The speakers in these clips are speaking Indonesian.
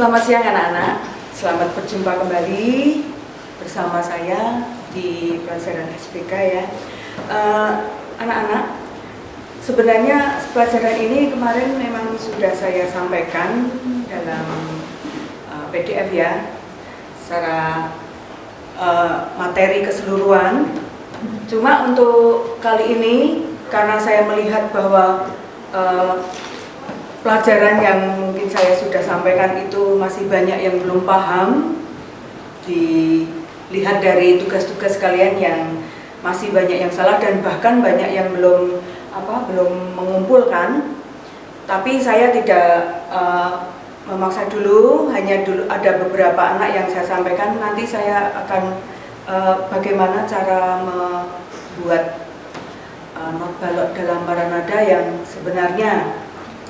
Selamat siang anak-anak, selamat berjumpa kembali bersama saya di pelajaran SPK ya. Anak-anak, sebenarnya pelajaran ini kemarin memang sudah saya sampaikan dalam PDF ya, secara materi keseluruhan. Cuma untuk kali ini karena saya melihat bahwa pelajaran yang mungkin saya sudah sampaikan itu masih banyak yang belum paham, dilihat dari tugas-tugas kalian yang masih banyak yang salah dan bahkan banyak yang belum mengumpulkan. Tapi saya tidak memaksa dulu, hanya dulu ada beberapa anak yang saya sampaikan. Nanti saya akan bagaimana cara membuat not balok dalam paranada yang sebenarnya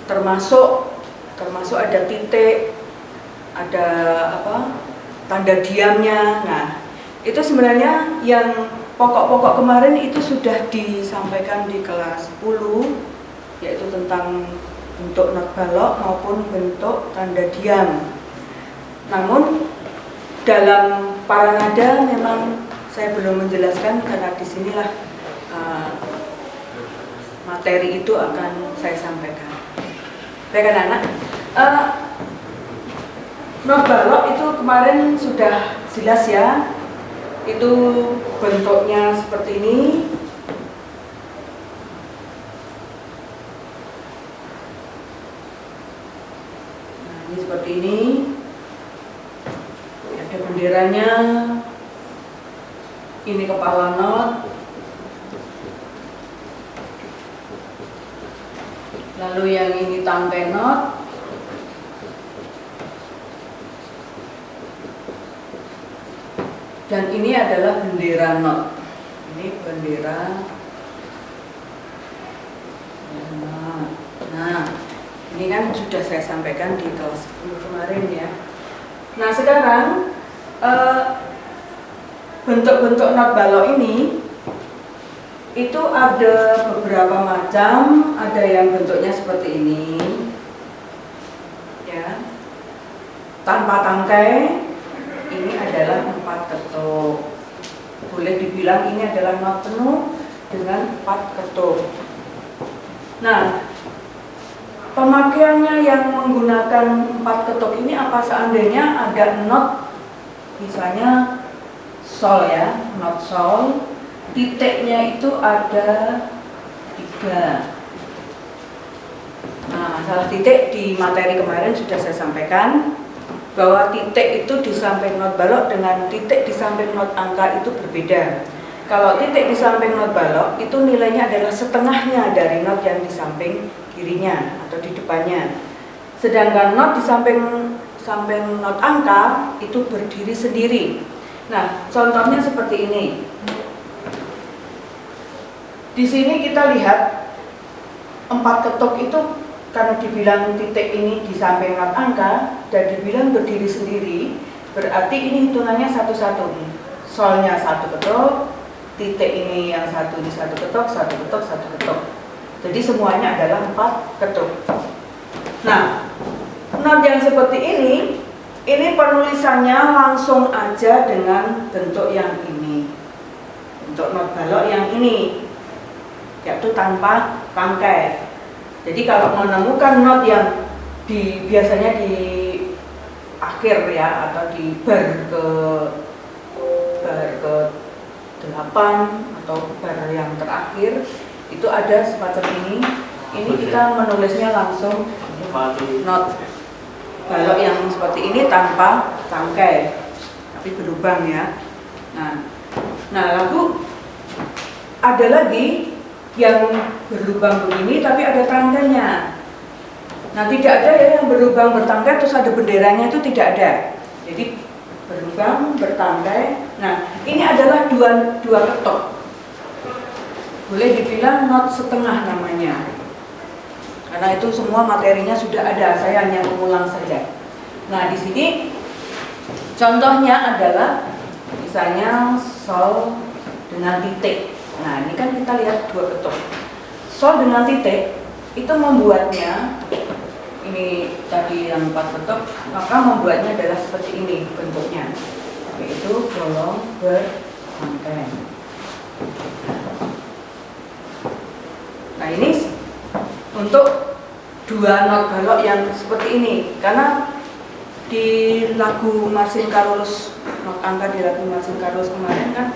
termasuk ada titik, ada tanda diamnya. Nah, itu sebenarnya yang pokok-pokok kemarin itu sudah disampaikan di kelas 10, yaitu tentang bentuk not balok maupun bentuk tanda diam. Namun dalam paranada memang saya belum menjelaskan karena disinilah materi itu akan saya sampaikan. Baik anak-anak, not balok itu kemarin sudah jelas ya, itu bentuknya seperti ini. Nah, ini seperti ini, ada benderanya, ini kepala not. Lalu yang ini tangkai not, dan ini adalah bendera not. Ini bendera not. Nah, ini kan sudah saya sampaikan di kelas 10 kemarin ya. Nah sekarang bentuk-bentuk not balok ini itu ada beberapa macam, ada yang bentuknya seperti ini ya, tanpa tangkai. Ini adalah 4 ketuk. Boleh dibilang ini adalah not penuh dengan 4 ketuk. Nah, pemakaiannya yang menggunakan 4 ketuk ini apa seandainya ada not, misalnya sol ya, not sol, titiknya itu ada 3. Nah, masalah titik di materi kemarin sudah saya sampaikan bahwa titik itu di samping not balok dengan titik di samping not angka itu berbeda. Kalau titik di samping not balok itu nilainya adalah setengahnya dari not yang di samping kirinya atau di depannya. Sedangkan not di samping not angka itu berdiri sendiri. Nah, contohnya seperti ini. Di sini kita lihat 4 ketuk itu karena dibilang titik ini di samping not angka dan dibilang berdiri sendiri, berarti ini hitungannya satu-satu. Solnya 1 ketuk, titik ini yang satu di 1 ketuk, 1 ketuk, 1 ketuk. Jadi semuanya adalah 4 ketuk. Nah, not yang seperti ini penulisannya langsung aja dengan bentuk yang ini. Bentuk not balok yang ini, yaitu tanpa tangkai. Jadi kalau menemukan not yang biasanya di akhir ya, atau di bar ke 8 atau bar yang terakhir itu ada semacam ini kita menulisnya langsung not balok yang seperti ini tanpa tangkai, tapi berlubang ya. Nah lalu ada lagi yang berlubang begini tapi ada tangkainya. Nah tidak ada ya yang berlubang bertangkai terus ada benderanya, itu tidak ada. Jadi berlubang bertangkai. Nah ini adalah dua ketuk. Boleh dibilang not setengah namanya. Karena itu semua materinya sudah ada, saya hanya mengulang saja. Nah di sini contohnya adalah misalnya sol dengan titik. Nah ini kan kita lihat 2 ketuk. Sol dengan titik itu membuatnya ini ini tadi yang 4 ketuk, maka membuatnya adalah seperti ini bentuknya, yaitu bolong berangkai. Nah ini untuk dua not balok yang seperti ini, karena di lagu Marcin Carolus, not angka di lagu Marcin Carolus kemarin kan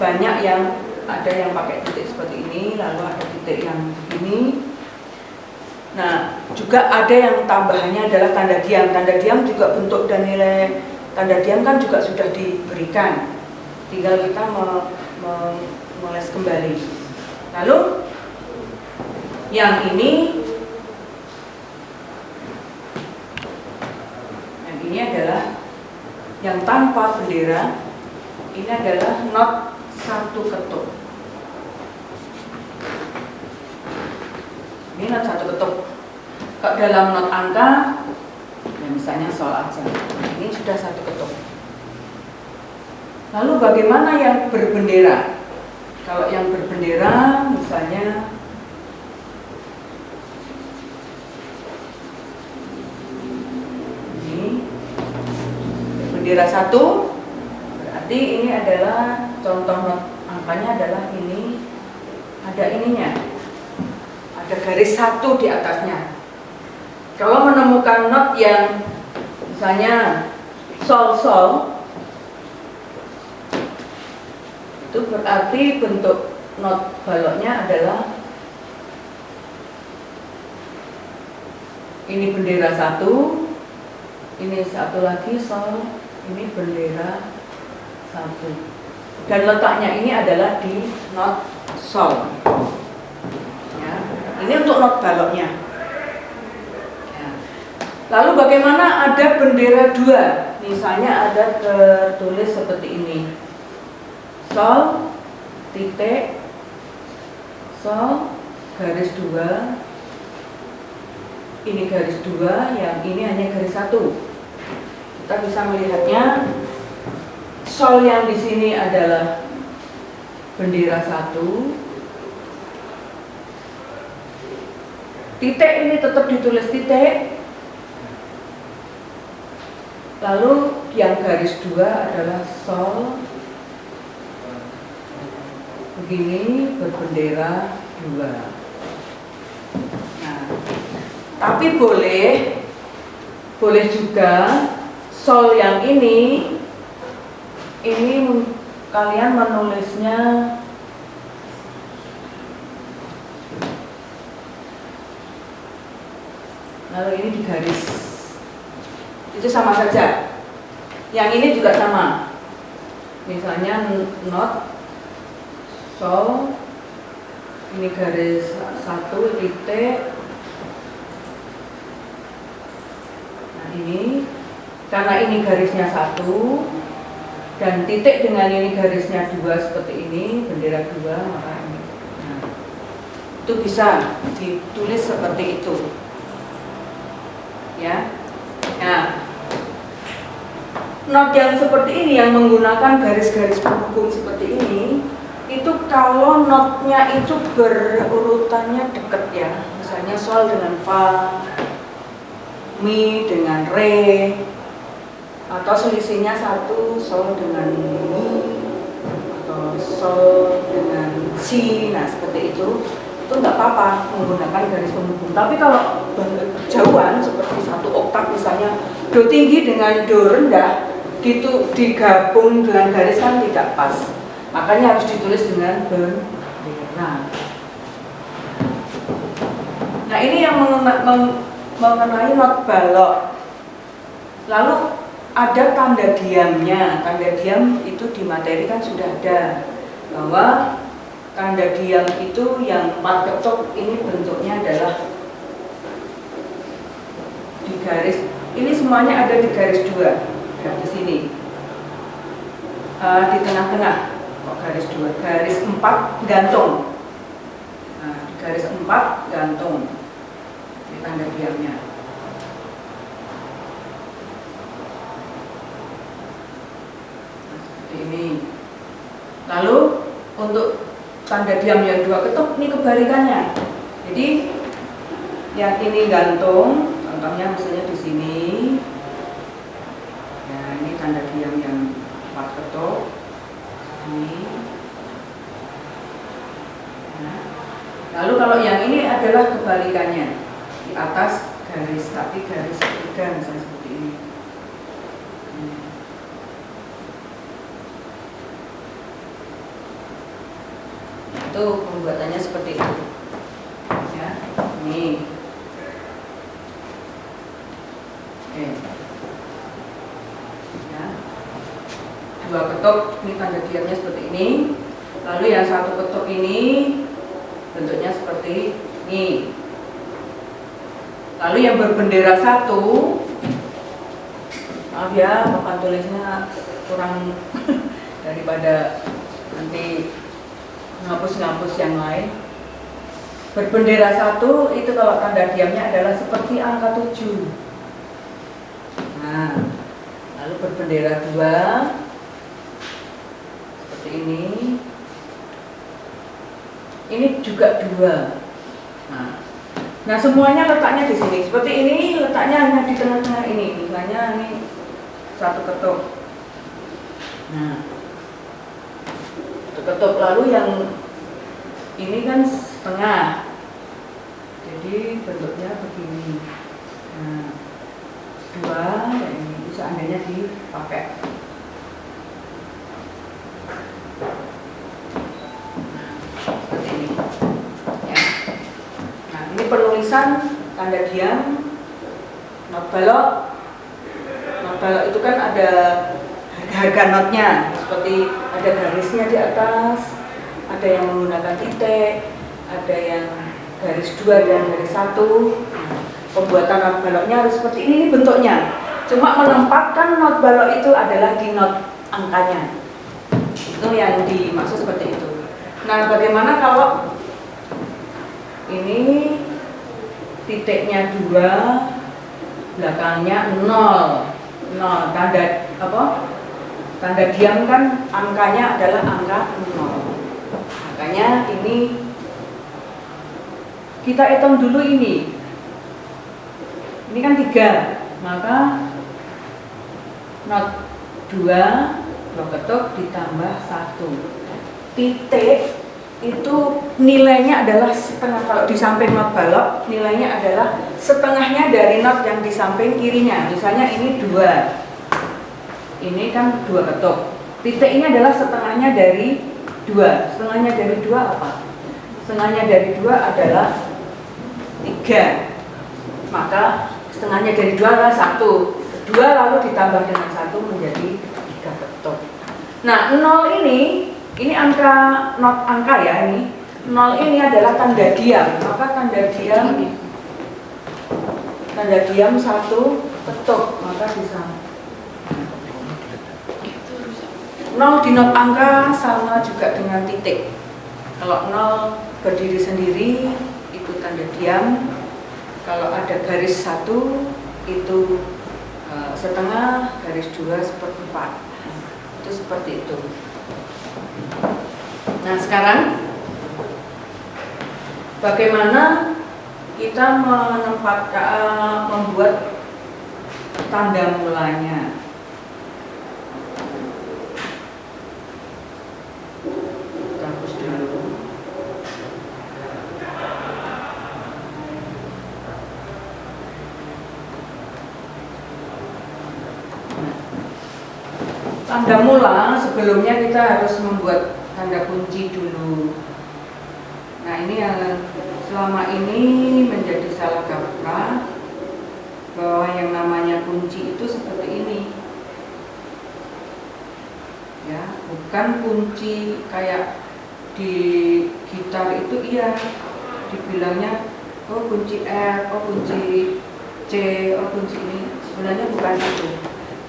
banyak yang ada yang pakai titik seperti ini, lalu ada titik yang ini. Nah, juga ada yang tambahannya adalah tanda diam. Tanda diam juga bentuk dan nilai tanda diam kan juga sudah diberikan. Tinggal kita meles kembali. Lalu yang ini adalah yang tanpa bendera. Ini adalah not 1 ketuk. Ini not 1 ketuk. Kalau dalam not angka, ya misalnya sol aja. Ini sudah 1 ketuk. Lalu bagaimana yang berbendera? Kalau yang berbendera, misalnya ini berbendera 1, berarti ini adalah contoh not angkanya adalah ini, ada ininya. Ada garis 1 di atasnya. Kalau menemukan not yang misalnya sol-sol, itu berarti bentuk not baloknya adalah ini bendera 1, ini 1 lagi sol, ini bendera 1. Dan letaknya ini adalah di not sol. Ini untuk not baloknya. Ya. Lalu bagaimana ada bendera 2? Misalnya ada tertulis seperti ini. Sol, titik, sol, garis 2. Ini garis 2, yang ini hanya garis 1. Kita bisa melihatnya. Sol yang di sini adalah bendera 1. Titik ini tetap ditulis titik. Lalu yang garis 2 adalah sol. Begini berbendera 2. Nah, tapi boleh juga sol yang ini kalian menulisnya lalu ini di garis, itu sama saja. Yang ini juga sama, misalnya not sol, ini garis 1 titik. Nah ini karena ini garisnya 1 dan titik dengan ini garisnya 2 seperti ini, bendera 2, maka ini. Nah, itu bisa ditulis seperti itu. Ya, nah, not yang seperti ini yang menggunakan garis-garis penghubung seperti ini, itu kalau notnya itu berurutannya dekat ya, misalnya sol dengan fa, mi dengan re, atau selisihnya 1 sol dengan mi, atau sol dengan si, nah seperti itu nggak apa-apa menggunakan garis penghubung. Tapi kalau jauhan seperti 1 oktav misalnya do tinggi dengan do rendah digabung dengan garis kan tidak pas, makanya harus ditulis dengan bendera. Nah ini yang mengenai not balok. Lalu ada tanda diamnya. Tanda diam itu di materi kan sudah ada, bahwa tanda diam itu yang 4 ketuk ini bentuknya adalah di garis, ini semuanya ada di garis 2 ya, di sini di tengah-tengah. Garis 2, garis 4 gantung. Nah, di garis 4 gantung di tanda diamnya. Nah, seperti ini. Lalu untuk tanda diam yang 2 ketuk ini kebalikannya. Jadi yang ini gantung, contohnya misalnya di sini. Nah, ini tanda diam yang 4 ketuk. Ini. Nah, lalu kalau yang ini adalah kebalikannya, di atas garis tapi garis ketiga misalnya seperti ini. Itu pembuatannya seperti itu. Ya, ini. Oke. Ya. 2 ketuk, ini tanda diamnya seperti ini. Lalu yang 1 ketuk ini bentuknya seperti ini. Lalu yang berbendera 1, maaf ya, papan tulisnya kurang daripada nanti ngapus-ngapus yang lain. Berbendera 1 itu kalau tanda diamnya adalah seperti angka 7. Nah, lalu berbendera 2 seperti ini. Ini juga 2. Nah, semuanya letaknya di sini. Seperti ini letaknya hanya di tengah-tengah ini. Misalnya ini 1 ketuk. Nah, 1 ketuk, lalu yang ini kan setengah. Jadi bentuknya begini. Nah, 2 dan ini seandainya dipakai. Seperti ini. Ya. Nah, ini penulisan tanda diam not balok. Not balok itu kan ada harga notnya, seperti ada garisnya di atas, ada yang menggunakan titik, ada yang garis 2 dan garis 1. Pembuatan not baloknya harus seperti ini bentuknya. Cuma menempatkan not balok itu adalah di not angkanya. Itu yang dimaksud seperti itu. Nah, bagaimana kalau ini titiknya 2, belakangnya 0. Tanda apa? Tanda diam kan angkanya adalah angka 0. Makanya ini kita hitung dulu ini. Ini kan 3, maka not 2 ketuk ditambah 1. Titik itu nilainya adalah setengah. Kalau di samping not balok, nilainya adalah setengahnya dari not yang di samping kirinya. Misalnya ini 2. Ini kan 2 ketuk. Titik ini adalah setengahnya dari 2. Setengahnya dari 2 apa? Setengahnya dari 2 adalah 3. Maka setengahnya dari 2 adalah 1. 2 lalu ditambah dengan 1 menjadi 3 ketuk. Nah, 0 ini angka not angka ya ini. 0 ini adalah tanda diam. Maka tanda diam 1 ketuk, maka bisa 0 di not angka sama juga dengan titik. Kalau 0 berdiri sendiri itu tanda diam. Kalau ada garis 1 itu setengah, garis 2 1/4. Itu seperti itu. Nah, sekarang bagaimana kita membuat tanda mulanya? Kita hapus dulu. Tanda mula sebelumnya kita harus membuat tanda kunci dulu. Nah, ini yang selama ini menjadi salah kaprah, bahwa yang namanya kunci itu seperti ini. Ya, bukan kunci kayak di gitar itu iya dibilangnya oh kunci F, oh kunci C, oh kunci ini. Sebenarnya bukan itu.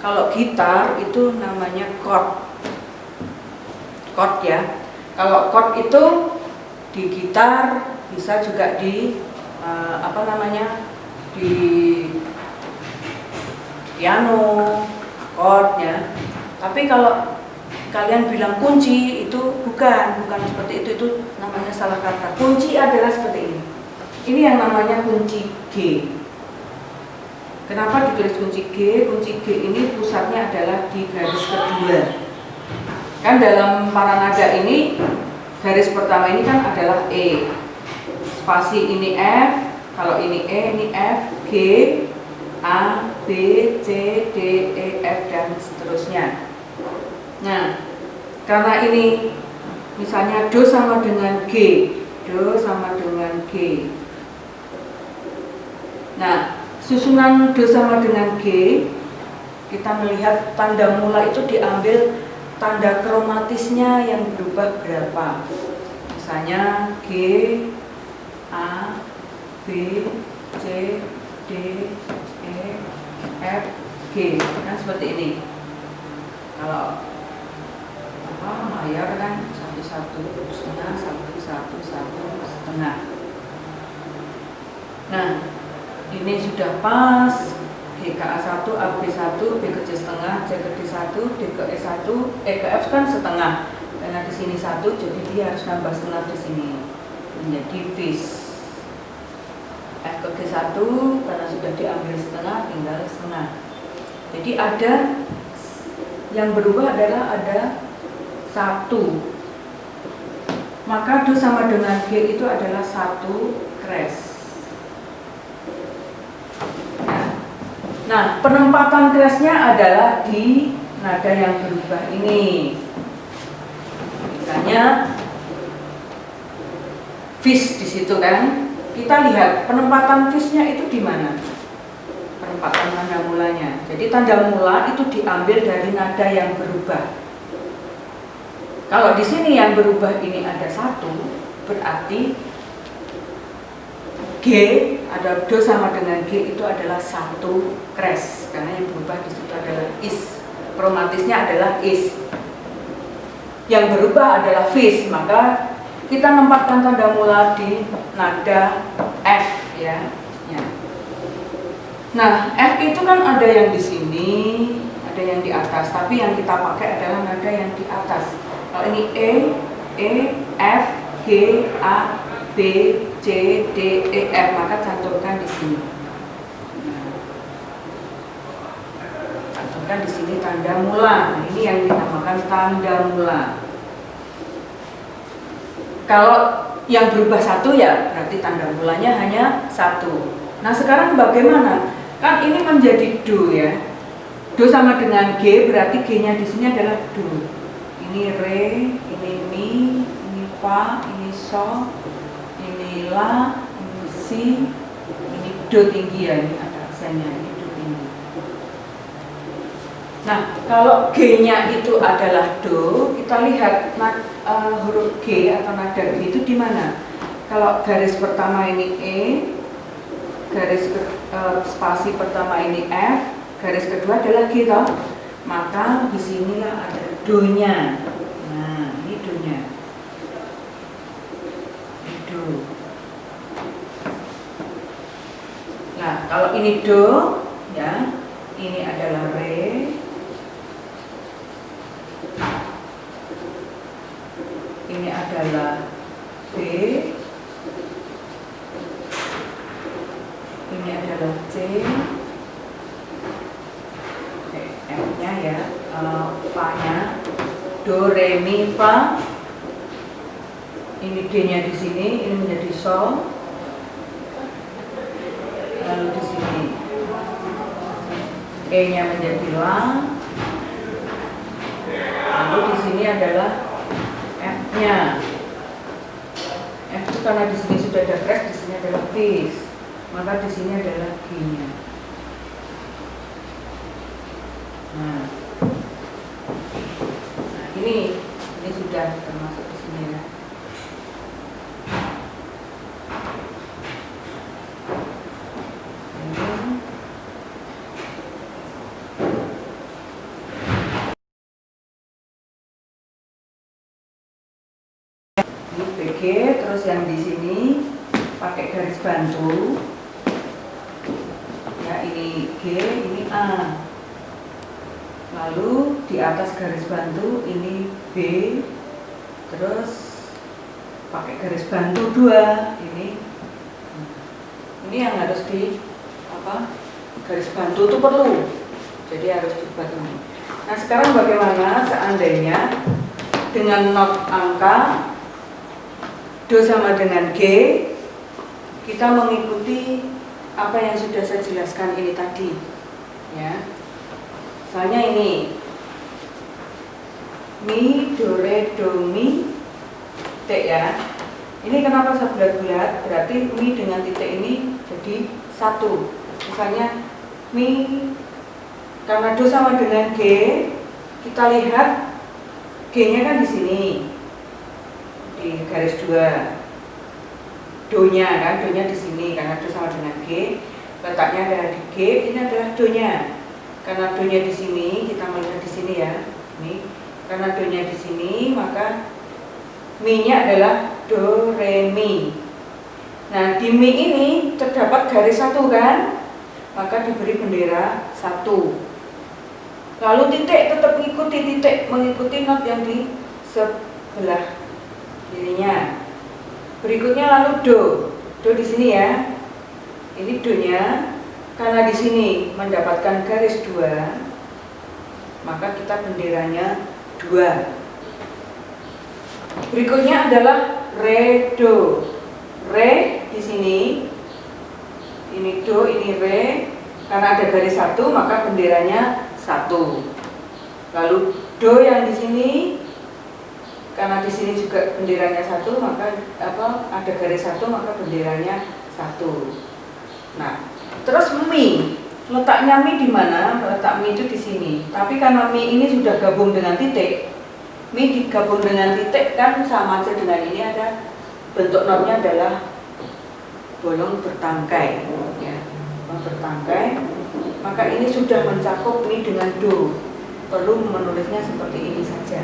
Kalau gitar itu namanya chord. Chord ya. Kalau chord itu di gitar bisa juga di di piano chordnya. Tapi kalau kalian bilang kunci itu bukan seperti itu namanya salah kata. Kunci adalah seperti ini. Ini yang namanya kunci G. Kenapa ditulis kunci G? Kunci G ini pusatnya adalah di garis kedua. Kan dalam para nada ini garis pertama ini kan adalah E, spasi ini F, kalau ini E, ini F, G, A, B, C, D, E, F, dan seterusnya. Nah, karena ini misalnya Do sama dengan G, Do sama dengan G. Nah, susunan Do sama dengan G, kita melihat tanda mula itu diambil tanda kromatisnya yang berubah berapa. Misalnya G, A, B, C, D, E, F, G. Kan seperti ini. Kalau mayor kan 1, 1, setengah, 1, 1, 1, setengah. Nah, ini sudah pas. GKA1, AB1, B ke C setengah, C ke D1, D ke E1, E ke F kan setengah. Karena di sini 1, jadi dia harus nambah setengah di sini. Menjadi vis. F ke G1, karena sudah diambil setengah, tinggal setengah. Jadi ada yang berubah adalah ada 1. Maka Do sama dengan G itu adalah 1 kres. Nah, penempatan kresnya adalah di nada yang berubah ini. Misalnya vis di situ kan. Kita lihat penempatan visnya itu di mana? Penempatan tanda mulanya. Jadi tanda mula itu diambil dari nada yang berubah. Kalau di sini yang berubah ini ada 1, berarti G, ada Do sama dengan G itu adalah 1 kres, karena yang berubah di situ adalah is, kromatisnya adalah is. Yang berubah adalah vis, maka kita menempatkan tanda mula di nada F ya. Nah, F itu kan ada yang di sini, ada yang di atas, tapi yang kita pakai adalah nada yang di atas. Kalau ini E, F, G, A, B, C, D, E, F, maka cantumkan di sini. Cantumkan di sini tanda mula. Nah, ini yang dinamakan tanda mula. Kalau yang berubah 1 ya berarti tanda mulanya hanya 1. Nah, sekarang bagaimana? Kan ini menjadi Do ya. Do sama dengan G, berarti G-nya di sini adalah Do. Ini Re, ini Mi, ini Fa, ini So, ini La, ini Si, ini Do tinggi ya, ini ada aksennya, ini Do tinggi. Nah, kalau G-nya itu adalah Do, kita lihat huruf G atau nada G itu di mana? Kalau garis pertama ini E, garis spasi pertama ini F, garis kedua adalah G toh. Maka di sinilah ada Do-nya. Nah, ini Do-nya. Do. Nah, kalau ini Do, ya, ini adalah Re. Ini adalah B. Ini adalah C. F-nya ya, Fa-nya, Do, Re, Mi, Fa. Ini D-nya di sini, ini menjadi Sol. Lalu di sini E-nya menjadi La. Lalu di sini adalah F-nya. F itu karena di sini sudah ada kres, di sini adalah vis. Maka di sini adalah G-nya. Nah, ini sudah termasuk di sini ya. Ini BG, terus yang di sini pakai garis bantu. Ya, ini G, ini A. Lalu di atas garis bantu ini B, terus pakai garis bantu 2 ini yang harus garis bantu itu perlu, jadi harus dibuat ini. Nah sekarang bagaimana seandainya dengan not angka Do sama dengan G, kita mengikuti apa yang sudah saya jelaskan ini tadi, ya. Misalnya ini Mi, Do, Re, Do, Mi, titik ya. Ini kenapa saya bulat-bulat? Berarti Mi dengan titik ini jadi satu. Misalnya Mi, karena Do sama dengan G, kita lihat G-nya kan di sini, di garis 2. Do-nya kan, Do-nya di sini karena Do sama dengan G. Letaknya adalah di G, ini adalah Do-nya. Karena Do-nya di sini, kita melihat di sini ya. Ini karena Do-nya di sini, maka Mi-nya adalah Do, Re, Mi. Nah, di Mi ini terdapat garis satu kan, maka diberi bendera 1. Lalu titik tetap mengikuti not yang di sebelah kirinya. Berikutnya lalu Do di sini ya. Ini Do-nya, karena di sini mendapatkan garis 2, maka kita benderanya 2. Berikutnya adalah Re, Do. Re di sini, ini Do, ini Re. Karena ada garis 1, maka benderanya 1. Lalu Do yang di sini, karena di sini juga benderanya 1, maka ada garis 1, maka benderanya 1. Nah, terus Mi. Letaknya Mi di mana? Letak Mi itu di sini. Tapi karena Mi ini sudah gabung dengan titik, Mi digabung dengan titik kan sama aja dengan ini, ada bentuk notnya adalah bolong bertangkai, ya, bolong bertangkai. Maka ini sudah mencakup Mi dengan Do. Perlu menulisnya seperti ini saja.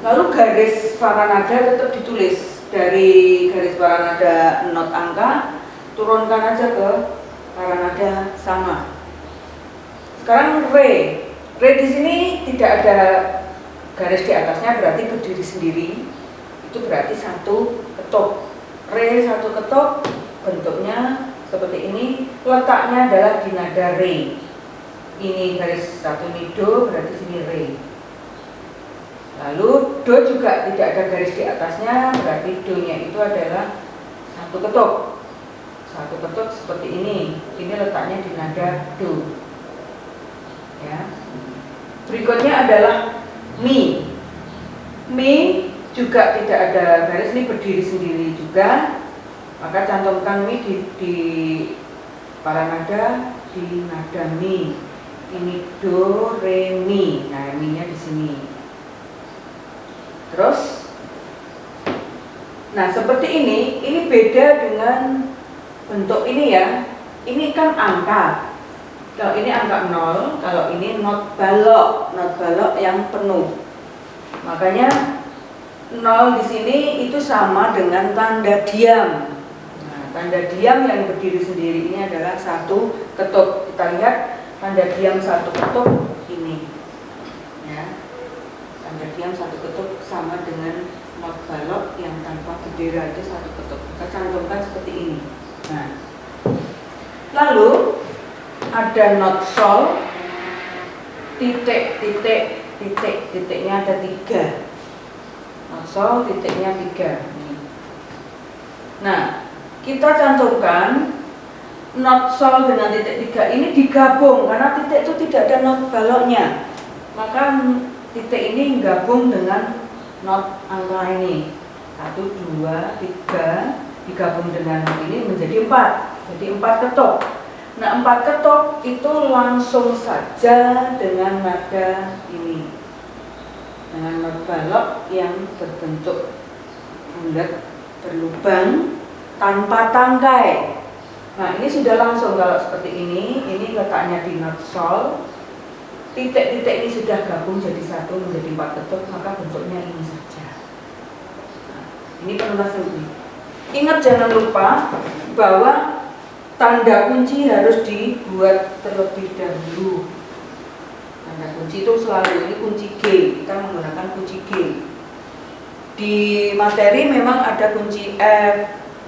Lalu garis paranada tetap ditulis dari garis paranada not angka, turunkan aja ke paranada sama. Sekarang Re. Re di sini tidak ada garis di atasnya, berarti berdiri sendiri. Itu berarti 1 ketuk. Re 1 ketuk, bentuknya seperti ini. Letaknya adalah di nada Re. Ini garis 1 ini Do, berarti sini Re. Lalu Do juga tidak ada garis di atasnya, berarti Do-nya itu adalah 1 ketuk. 1 ketuk seperti ini. Ini letaknya di nada Do. Ya. Berikutnya adalah Mi. Mi juga tidak ada garis, ini berdiri sendiri juga. Maka cantumkan Mi di paranada di nada Mi. Ini Do, Re, Mi. Nah, Mi-nya di sini. Terus, nah seperti ini beda dengan bentuk ini ya. Ini kan angka. Kalau ini angka 0, kalau ini not balok yang penuh. Makanya 0 di sini itu sama dengan tanda diam. Nah, tanda diam yang berdiri sendiri ini adalah 1 ketuk. Kita lihat tanda diam 1 ketuk ini. Ya. Tanda diam 1 ketuk sama dengan not balok yang tanpa bendera, itu 1 ketuk. Kita cantumkan seperti ini. Nah, lalu ada not sol, titiknya ada 3. Not sol, titiknya 3. Nah, kita cantumkan not sol dengan titik 3 ini digabung karena titik itu tidak ada not baloknya. Maka titik ini gabung dengan not angka ini. 1, 2, 3 digabung dengan ini menjadi 4. Jadi 4 ketuk. Nah, 4 ketuk itu langsung saja dengan nada ini, dengan not balok yang berbentuk bulat berlubang tanpa tangkai. Nah, ini sudah langsung kalau seperti ini letaknya di not sol. Titik-titik ini sudah gabung jadi 1 menjadi 4 ketuk, maka bentuknya ini saja. Nah, ini penulisan ini. Ingat jangan lupa bahwa tanda kunci harus dibuat terlebih dahulu. Tanda kunci itu selalu ini kunci G, kita menggunakan kunci G. Di materi memang ada kunci F,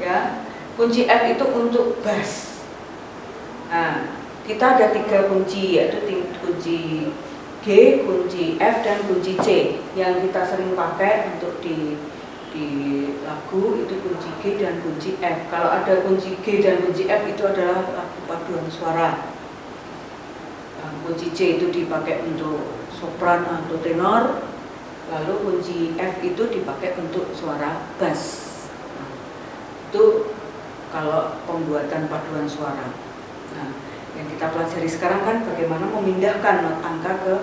ya. Kunci F itu untuk bass. Nah, kita ada 3 kunci, yaitu kunci G, kunci F, dan kunci C. Yang kita sering pakai untuk di lagu itu kunci G dan kunci F. Kalau ada kunci G dan kunci F itu adalah lagu paduan suara. Kunci C itu dipakai untuk sopran atau tenor, lalu kunci F itu dipakai untuk suara bass. Itu kalau pembuatan paduan suara. Nah, yang kita pelajari sekarang kan bagaimana memindahkan not angka ke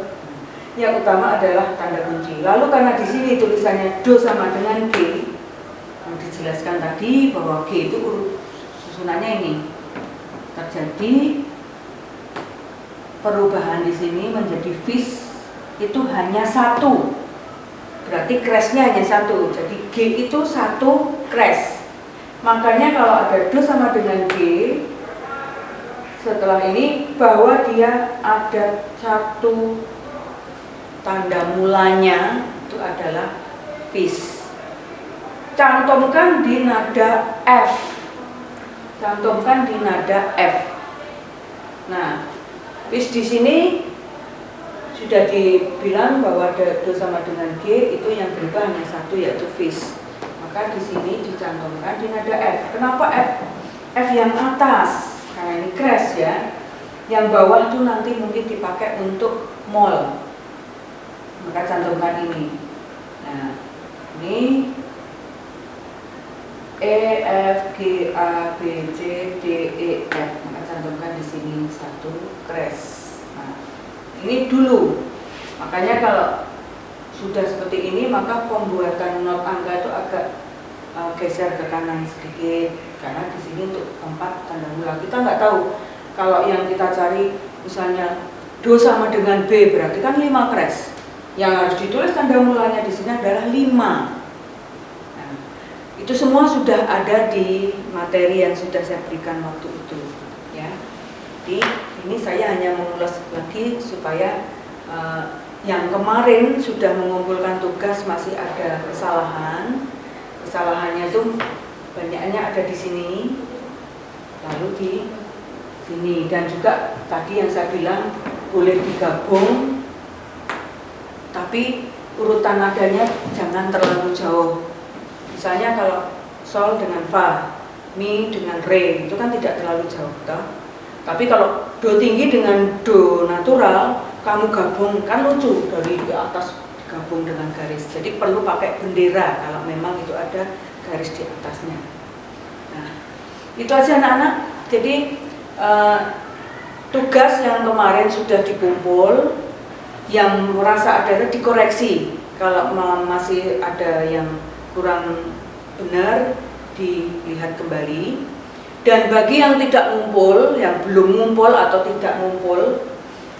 yang utama adalah tanda kunci. Lalu karena di sini tulisannya do sama dengan G, yang dijelaskan tadi bahwa G itu susunannya ini. Terjadi perubahan di sini menjadi fis itu hanya 1. Berarti crashnya hanya 1. Jadi G itu 1 crash. Makanya kalau ada do sama dengan G, setelah ini bahwa dia ada 1 tanda mulanya itu adalah fis. Cantumkan di nada F. Cantumkan di nada F. Nah, fis di sini sudah dibilang bahwa ada do sama dengan G itu yang berubah hanya 1, yaitu fis. Maka di sini dicantumkan di nada F. Kenapa F? F yang atas karena ini crash ya. Yang bawah tuh nanti mungkin dipakai untuk mol. Maka cantumkan ini. Nah, ini E, F, G, A, B, C, D, E, F. Maka cantumkan di sini 1 crash. Nah, ini dulu. Makanya kalau sudah seperti ini, maka pembuatan not angka itu agak geser ke kanan sedikit, karena di sini untuk tempat tanda mula. Kita nggak tahu kalau yang kita cari misalnya do sama dengan B berarti kan 5 crash. Yang harus ditulis tanda mulanya di sini adalah 5. Nah, itu semua sudah ada di materi yang sudah saya berikan waktu itu, ya. Jadi ini saya hanya mengulas lagi supaya yang kemarin sudah mengumpulkan tugas masih ada kesalahan. Kesalahannya itu banyaknya ada di sini, lalu di sini, dan juga tadi yang saya bilang boleh digabung. Tapi urutan nadanya jangan terlalu jauh. Misalnya kalau sol dengan fa, mi dengan re, itu kan tidak terlalu jauh, toh? Tapi kalau do tinggi dengan do natural, kamu gabung kan lucu, dari di atas gabung dengan garis. Jadi perlu pakai bendera kalau memang itu ada garis di atasnya. Nah, itu aja anak-anak. Jadi tugas yang kemarin sudah dikumpul, yang merasa ada dikoreksi. Kalau masih ada yang kurang benar, dilihat kembali. Dan bagi yang tidak ngumpul, yang belum ngumpul atau tidak ngumpul,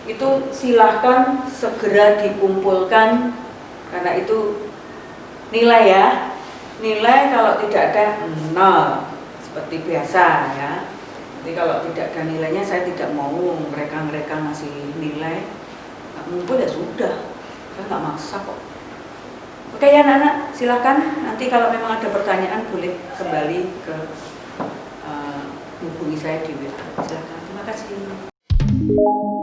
itu silahkan segera dikumpulkan, karena itu nilai ya. Nilai kalau tidak ada 0 seperti biasa ya. Jadi kalau tidak ada nilainya, saya tidak mau mereka masih nilai. Ngumpul ya sudah, saya nggak maksa kok. Oke ya anak-anak, silakan nanti kalau memang ada pertanyaan boleh kembali ke hubungi saya di WA. Silakan, terima kasih.